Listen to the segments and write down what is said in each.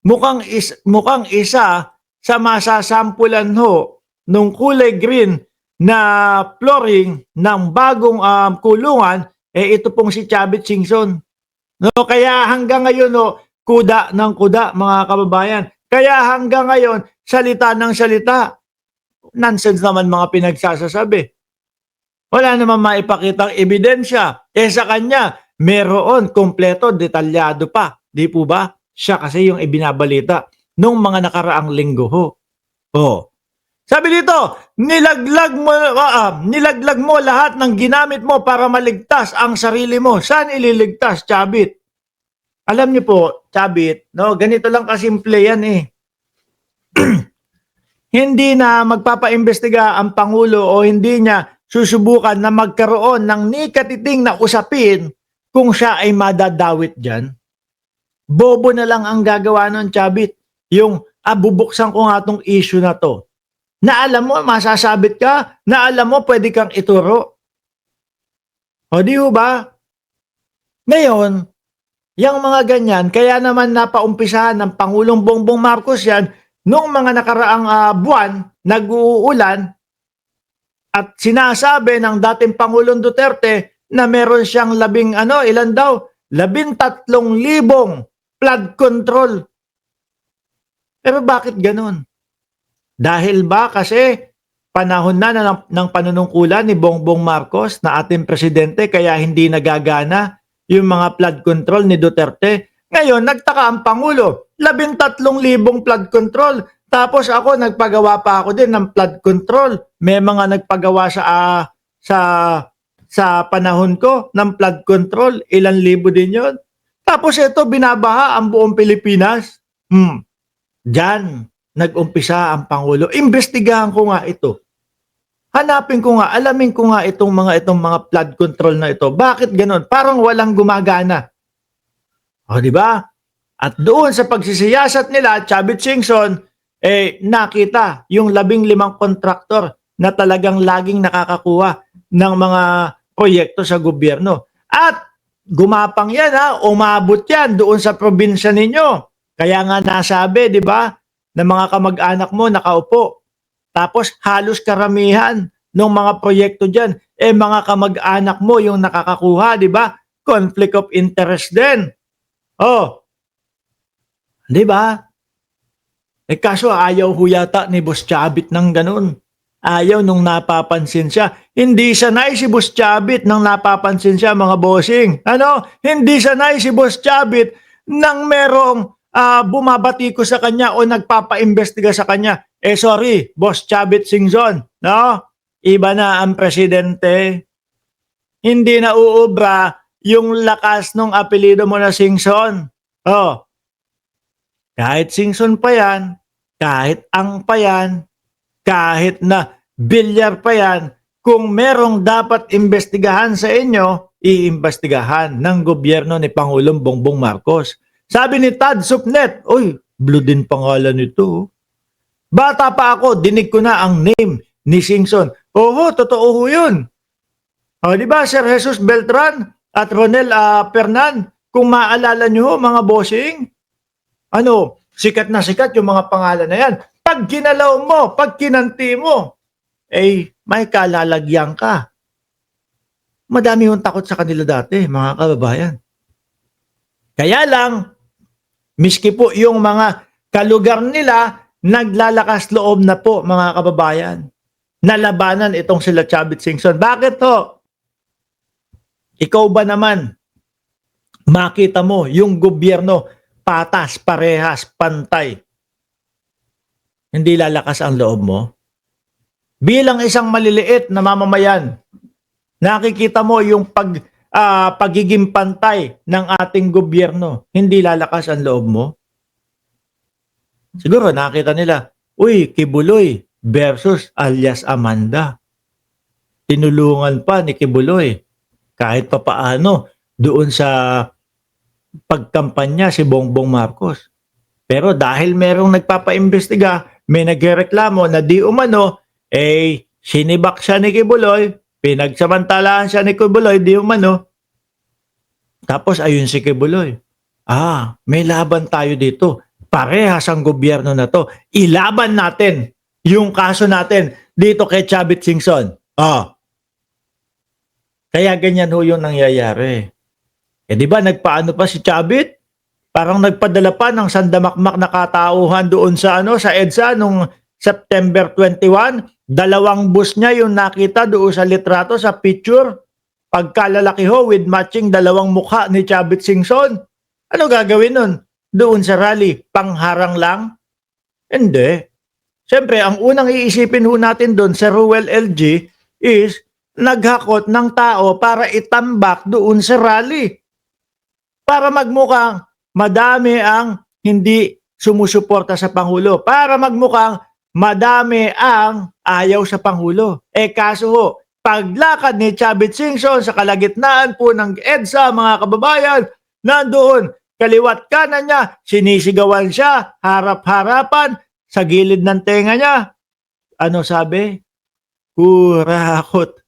mukhang isa sa masasampulan ho nung kulay green na flooring ng bagong kulungan, ito pong si Chavit Singson. No, kaya hanggang ngayon no, kuda ng kuda mga kababayan. Kaya hanggang ngayon salita ng salita. Nonsense naman mga pinagsasasabi. Wala naman maipakitang ebidensya. Sa kanya, meron kompleto, detalyado pa. Di po ba? Siya kasi yung ibinabalita nung mga nakaraang linggo ho. Oh. Sabi dito, nilaglag mo lahat ng ginamit mo para maligtas ang sarili mo. Saan ililigtas, Chavit? Alam niyo po, Chavit, no, ganito lang kasimple yan eh. Hindi na magpapaimbestiga ang Pangulo o hindi niya susubukan na magkaroon ng nikatiting na usapin kung siya ay madadawit dyan. Bobo na lang ang gagawa nun, Chavit. Yung bubuksan ko nga tong issue na to. Na alam mo, masasabit ka, na alam mo, pwede kang ituro. O di ba? Ngayon, yung mga ganyan, kaya naman napaumpisahan ng Pangulong Bongbong Marcos yan, noong mga nakaraang buwan, nag-uulan, at sinasabi ng dating Pangulong Duterte na meron siyang 13,000 flood control. Pero bakit ganun? Dahil ba kasi panahon na ng panunungkulan ni Bongbong Marcos na ating presidente kaya hindi nagagana yung mga flood control ni Duterte? Ngayon, nagtaka ang Pangulo, 13,000 flood control. Tapos ako, nagpagawa pa ako din ng flood control. May mga nagpagawa sa panahon ko ng flood control. Ilan libo din yon. Tapos ito, binabaha ang buong Pilipinas. Diyan, nag-umpisa ang Pangulo. Imbestigahan ko nga ito. Hanapin ko nga, alamin ko nga itong mga flood control na ito. Bakit ganun? Parang walang gumagana. O, di ba? At doon sa pagsisiyasat nila, Chavit Singson, nakita yung 15 kontraktor na talagang laging nakakakuha ng mga proyekto sa gobyerno. At gumapang yan umabot yan doon sa probinsya ninyo. Kaya nga nasabi, di ba, na mga kamag-anak mo nakaupo. Tapos halos karamihan ng mga proyekto dyan, mga kamag-anak mo yung nakakakuha, di ba? Conflict of interest din. Oh, di ba? Kaso ayaw ho yata ni Boss Chavit ng ganun. Ayaw nung napapansin siya. Hindi sanay si Boss Chavit nang napapansin siya, mga bossing. Hindi sanay si Boss Chavit nang merong bumabati ko sa kanya o nagpapaimbestiga sa kanya. Sorry, Boss Chavit Singson. No? Iba na ang presidente. Hindi na uubra yung lakas ng apelido mo na Singson. Oh. Kahit Singson pa yan, kahit Ang pa yan, kahit na bilyar pa yan, kung merong dapat imbestigahan sa inyo, iimbestigahan ng gobyerno ni Pangulong Bongbong Marcos. Sabi ni Tad Supnet, blue din pangalan nito. Bata pa ako, dinig ko na ang name ni Singson. Totoo ho yun. Di ba, Sir Jesus Beltran at Ronel Fernan, kung maalala nyo mga bossing, sikat na sikat yung mga pangalan na yan. Pag ginalaw mo, pag kinanti mo, may kalalagyan ka. Madami yung takot sa kanila dati, mga kababayan. Kaya lang, miski po yung mga kalugar nila, naglalakas loob na po, mga kababayan. Nalabanan itong sila Chavit Singson. Bakit ho? Ikaw ba naman, makita mo yung gobyerno, patas, parehas, pantay. Hindi lalakas ang loob mo? Bilang isang maliliit na mamamayan, nakikita mo yung pagiging pantay ng ating gobyerno, hindi lalakas ang loob mo? Siguro nakita nila, Kibuloy versus alias Amanda. Tinulungan pa ni Kibuloy kahit papaano doon sa pagkampanya si Bongbong Marcos. Pero dahil merong nagpapaimbestiga, may nagreklamo na di umano, sinibak siya ni Kibuloy, pinagsamantalahan siya ni Kibuloy, di umano. Tapos ayun si Kibuloy, may laban tayo dito. parehas ang gobyerno na to. Ilaban natin yung kaso natin dito kay Chavit Singson. Kaya ganyan ho yung nangyayari. Di ba nagpaano pa si Chavit? Parang nagpadala pa ng sandamakmak na katauhan doon sa sa EDSA nung September 21. 2 bus niya yung nakita doon sa litrato sa picture. Pagkalalaki ho with matching 2 mukha ni Chavit Singson. Ano gagawin nun? Doon sa rally, pangharang lang? Hindi. Siyempre, ang unang iisipin ho natin doon sa Ruel LG is naghakot ng tao para itambak doon sa rally. Para magmukhang madami ang hindi sumusuporta sa Pangulo. Para magmukhang madami ang ayaw sa Pangulo. Kaso ho, paglakad ni Chavit Singson sa kalagitnaan po ng EDSA, mga kababayan, nandoon, kaliwat kanan niya, sinisigawan siya, harap-harapan, sa gilid ng tenga niya. Ano sabi? Kurakot.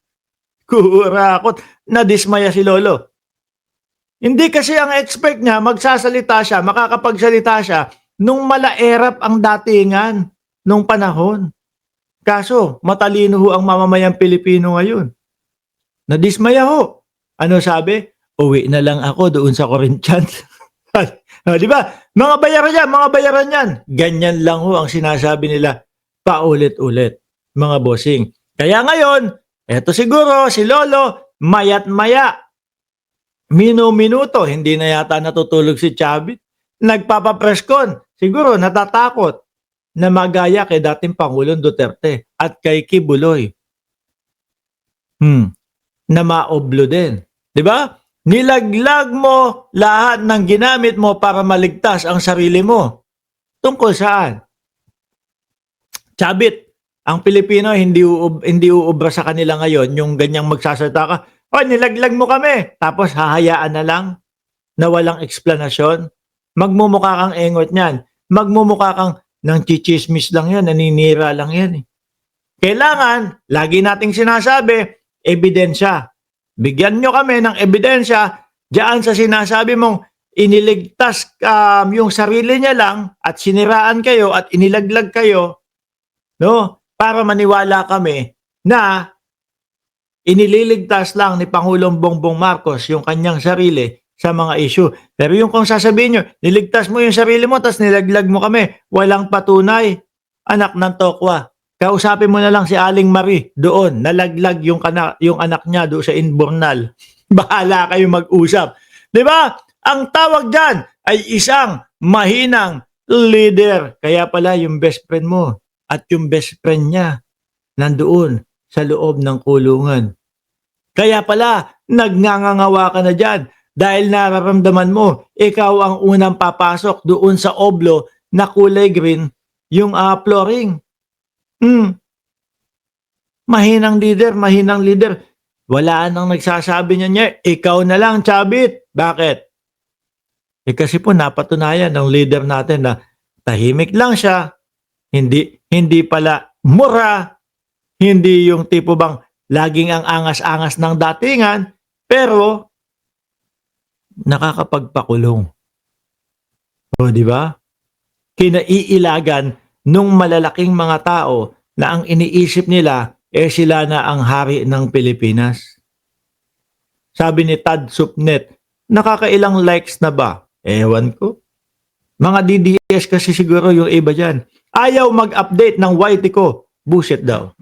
Kurakot. Nadismaya si Lolo. Hindi kasi ang expect niya, magsasalita siya, makakapagsalita siya, nung malaerap ang datingan, nung panahon. Kaso, matalino ho ang mamamayang Pilipino ngayon. Nadismaya ho. Ano sabi? Uwi na lang ako doon sa Corinthians. Di ba? Mga bayaran yan. Ganyan lang ho ang sinasabi nila paulit-ulit, mga bossing. Kaya ngayon, eto siguro si Lolo, mayat maya, minuto, hindi na yata natutulog si Chavit. Nagpapapreskon, siguro natatakot na magaya kay dating Pangulong Duterte at kay Kibuloy. Na maoblo din. Di ba? Nilaglag mo lahat ng ginamit mo para maligtas ang sarili mo. Tungkol saan? Chavit, ang Pilipino hindi uubra sa kanila ngayon yung ganyang magsasalita ka. Nilaglag mo kami. Tapos hahayaan na lang na walang eksplanasyon. Magmumukha kang engot niyan. Magmumukha kang nang chichismis lang yan, naninira lang yan. Kailangan, lagi nating sinasabi, ebidensya. Bigyan nyo kami ng ebidensya diyan sa sinasabi mong iniligtas yung sarili niya lang at siniraan kayo at inilaglag kayo, no? Para maniwala kami na inililigtas lang ni Pangulong Bongbong Marcos yung kanyang sarili sa mga issue. Pero yung kung sasabihin nyo, niligtas mo yung sarili mo tapos nilaglag mo kami, walang patunay, anak ng tokwa. Kausapin mo na lang si Aling Marie doon, nalaglag yung anak niya doon sa Inbornal. Bahala kayo mag-usap. Di ba? Ang tawag dyan ay isang mahinang leader. Kaya pala yung best friend mo at yung best friend niya nandoon sa loob ng kulungan. Kaya pala, nagngangangawa ka na dyan dahil nararamdaman mo, ikaw ang unang papasok doon sa oblo na kulay green, yung flooring. Mahinang leader. Wala nang nagsasabi niya, ikaw na lang, Chavit. Bakit? Kasi po napatunayan ng leader natin na tahimik lang siya, hindi pala mura, hindi yung tipo bang laging ang angas-angas ng datingan, pero nakakapagpakulong. Di ba? Kinaiilagan nung malalaking mga tao na ang iniisip nila sila na ang hari ng Pilipinas. Sabi ni Tad Supnet, nakakailang likes na ba? Ewan ko. Mga DDS kasi siguro yung iba dyan. Ayaw mag-update ng YT ko. Bullshit daw.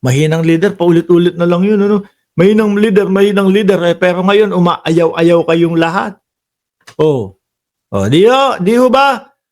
Mahinang leader, paulit-ulit na lang yun. Ano? Mahinang leader. Pero ngayon, umaayaw-ayaw kayong lahat. Di ho ba?